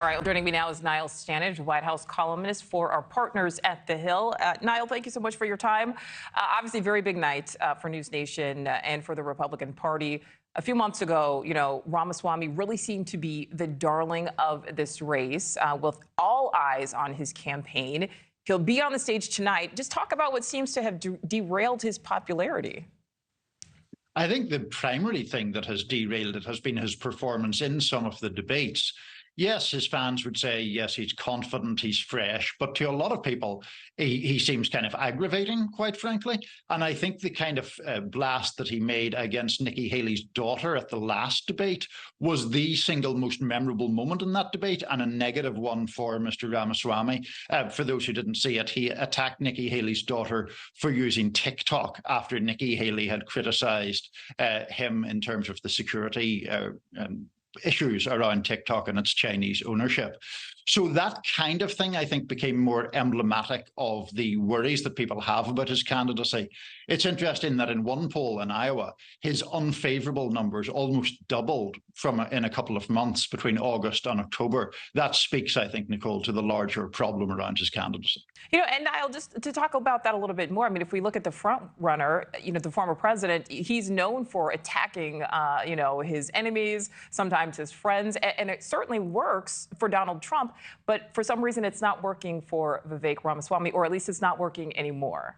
All right, joining me now is Nichole Stanage, White House columnist for our partners at The Hill. Nichole, thank you so much for your time. Obviously, very big night for NewsNation and for the Republican Party. A few months ago, Ramaswamy really seemed to be the darling of this race, with all eyes on his campaign. He'll be on the stage tonight. Just talk about what seems to have derailed his popularity. I think the primary thing that has derailed it has been his performance in some of the debates. Yes, his fans would say, yes, he's confident, he's fresh, but to a lot of people, he seems kind of aggravating, quite frankly. And I think the kind of blast that he made against Nikki Haley's daughter at the last debate was the single most memorable moment in that debate, and a negative one for Mr. Ramaswamy. For those who didn't see it, he attacked Nikki Haley's daughter for using TikTok after Nikki Haley had criticized him in terms of the security issues around TikTok and its Chinese ownership. So that kind of thing, I think, became more emblematic of the worries that people have about his candidacy. It's interesting that in one poll in Iowa, his unfavorable numbers almost doubled in a couple of months between August and October. That speaks, I think, Nichole, to the larger problem around his candidacy. And Nichole, just to talk about that a little bit more, I mean, if we look at the front runner, the former president, he's known for attacking, his enemies, sometimes his friends, and it certainly works for Donald Trump. But for some reason, it's not working for Vivek Ramaswamy, or at least it's not working anymore.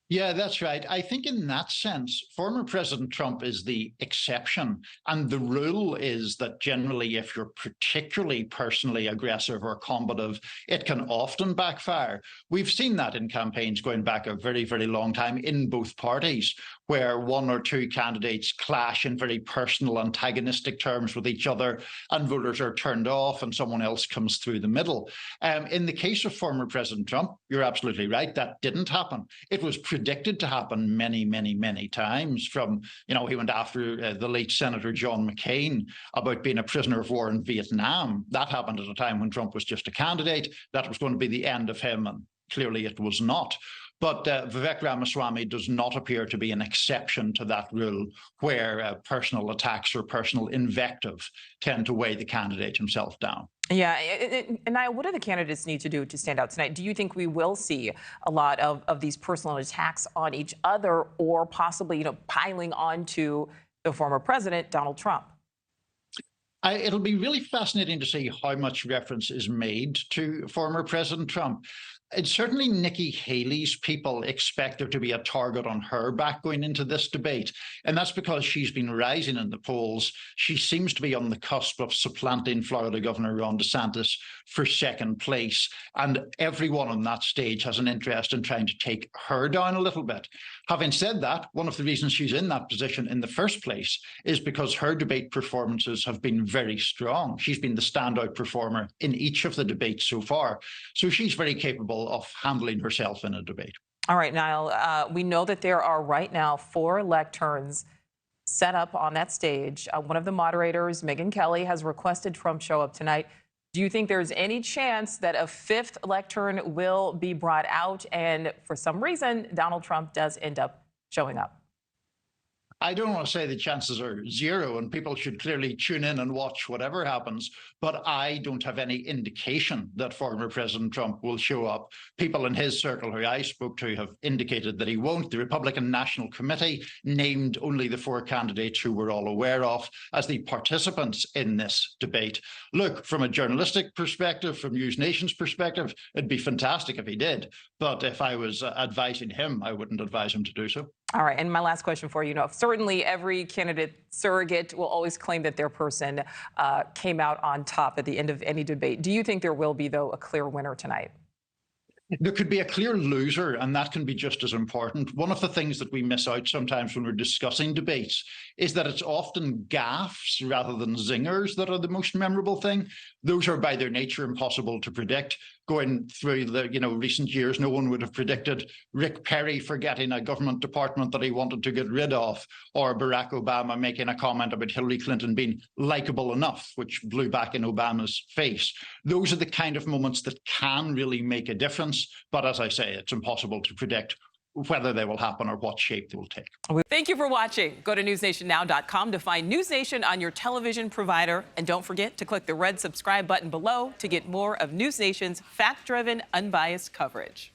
Yeah, that's right. I think in that sense, former President Trump is the exception. And the rule is that generally, if you're particularly personally aggressive or combative, it can often backfire. We've seen that in campaigns going back a very, very long time in both parties, where one or two candidates clash in very personal, antagonistic terms with each other, and voters are turned off and someone else comes through the middle. In the case of former President Trump, you're absolutely right, that didn't happen. It was predicted to happen many, many, many times. From, he went after the late Senator John McCain about being a prisoner of war in Vietnam. That happened at a time when Trump was just a candidate. That was going to be the end of him, and clearly it was not. But Vivek Ramaswamy does not appear to be an exception to that rule, where personal attacks or personal invective tend to weigh the candidate himself down. Yeah, and Nichole, what do the candidates need to do to stand out tonight? Do you think we will see a lot of these personal attacks on each other, or possibly, piling onto the former president, Donald Trump? It'll be really fascinating to see how much reference is made to former President Trump. And certainly Nikki Haley's people expect there to be a target on her back going into this debate. And that's because she's been rising in the polls. She seems to be on the cusp of supplanting Florida Governor Ron DeSantis for second place. And everyone on that stage has an interest in trying to take her down a little bit. Having said that, one of the reasons she's in that position in the first place is because her debate performances have been very strong. She's been the standout performer in each of the debates so far. So she's very capable of handling herself in a debate. All right, Nichole, we know that there are right now 4 lecterns set up on that stage. One of the moderators, Megyn Kelly, has requested Trump show up tonight. Do you think there's any chance that a 5th lectern will be brought out, and for some reason, Donald Trump does end up showing up? I don't want to say the chances are 0, and people should clearly tune in and watch whatever happens, but I don't have any indication that former President Trump will show up. People in his circle who I spoke to have indicated that he won't. The Republican National Committee named only the 4 candidates who we're all aware of as the participants in this debate. Look, from a journalistic perspective, from NewsNation's perspective, it'd be fantastic if he did. But if I was advising him, I wouldn't advise him to do so. All right, and my last question for you, certainly every candidate surrogate will always claim that their person came out on top at the end of any debate. Do you think there will be, though, a clear winner tonight? There could be a clear loser, and that can be just as important. One of the things that we miss out sometimes when we're discussing debates is that it's often gaffes rather than zingers that are the most memorable thing. Those are by their nature impossible to predict. Going through the recent years, no one would have predicted Rick Perry forgetting a government department that he wanted to get rid of, or Barack Obama making a comment about Hillary Clinton being likable enough, which blew back in Obama's face. Those are the kind of moments that can really make a difference. But as I say, it's impossible to predict whether they will happen or what shape they will take. Thank you for watching. Go to newsnationnow.com to find News Nation on your television provider. And don't forget to click the red subscribe button below to get more of News Nation's fact-driven, unbiased coverage.